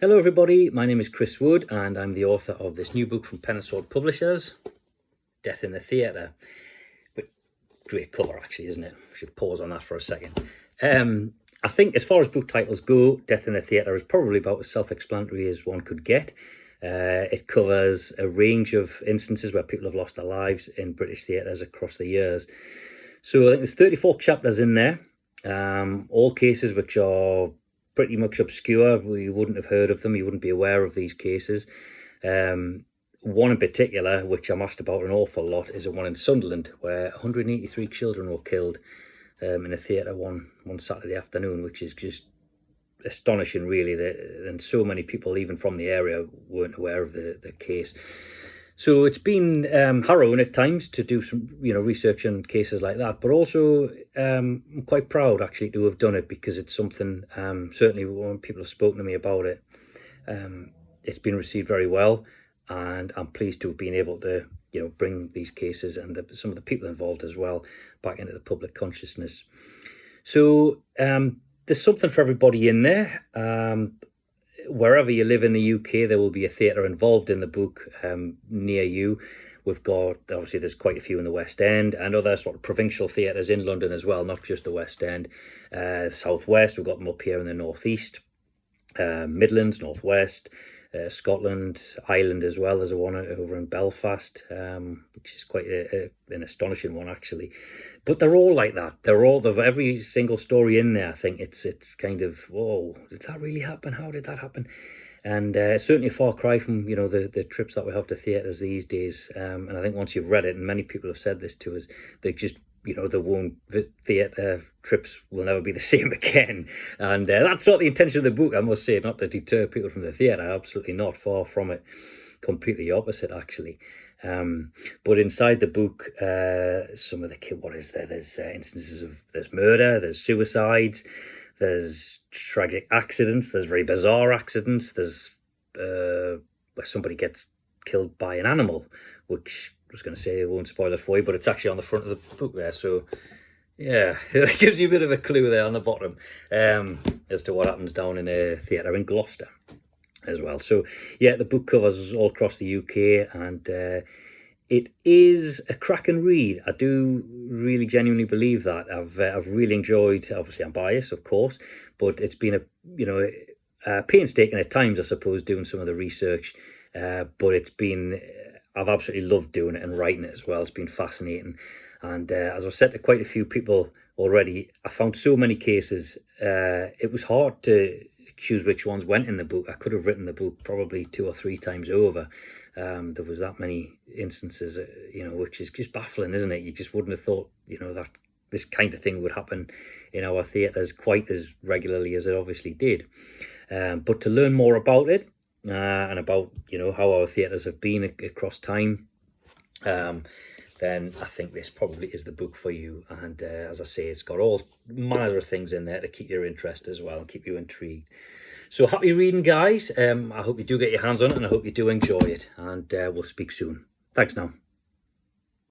Hello everybody, my name is Chris Wood and I'm the author of this new book from Pen and Sword Publishers, Death in the Theatre. But great cover actually, isn't it? I should pause on that for a second. I think as far as book titles go, Death in the Theatre is probably about as self-explanatory as one could get. It covers a range of instances where people have lost their lives in British theatres across the years. So I think there's 34 chapters in there, all cases which are pretty much obscure. You wouldn't have heard of them, you wouldn't be aware of these cases. One in particular, which I'm asked about an awful lot, is a one in Sunderland where 183 children were killed in a theatre one Saturday afternoon, which is just astonishing really, and so many people even from the area weren't aware of the case. So it's been harrowing at times to do some research on cases like that, but also I'm quite proud actually to have done it, because it's something, certainly when people have spoken to me about it, it's been received very well, and I'm pleased to have been able to bring these cases and some of the people involved as well back into the public consciousness. So there's something for everybody in there. Wherever you live in the UK, there will be a theatre involved in the book near you. We've got, obviously, there's quite a few in the West End and other sort of provincial theatres in London as well, not just the West End. South West, we've got them up here in the North East, Midlands, North West, Scotland, Ireland as well. There's a one over in Belfast, which is quite an astonishing one actually. But they're all like that. Every single story in there, I think it's kind of, whoa, did that really happen? How did that happen? And it's certainly a far cry from the trips that we have to theatres these days. And I think once you've read it, and many people have said this to us, they just the theatre trips will never be the same again. And that's not the intention of the book, I must say, not to deter people from the theatre. Absolutely not, far from it. Completely opposite, actually. But inside the book, some of the what is there? There's instances of there's murder, there's suicides, there's tragic accidents, there's very bizarre accidents. There's where somebody gets killed by an animal, which I was going to say I won't spoil it for you, but it's actually on the front of the book there. So yeah, it gives you a bit of a clue there on the bottom as to what happens down in a theatre in Gloucester as well. So yeah, the book covers all across the UK, and it is a cracking read. I do really genuinely believe that. I've really enjoyed, obviously I'm biased of course, but it's been a painstaking at times, I suppose, doing some of the research, but I've absolutely loved doing it and writing it as well. It's been fascinating, and as I've said to quite a few people already, I found so many cases, it was hard to choose which ones went in the book. I could have written the book probably 2 or 3 times over. There was that many instances, which is just baffling, isn't it? You just wouldn't have thought, that this kind of thing would happen in our theatres quite as regularly as it obviously did. But to learn more about it, and about how our theatres have been across time, then I think this probably is the book for you. And as I say, it's got all manner of things in there to keep your interest as well and keep you intrigued. So happy reading, guys. I hope you do get your hands on it, and I hope you do enjoy it, and we'll speak soon. Thanks now.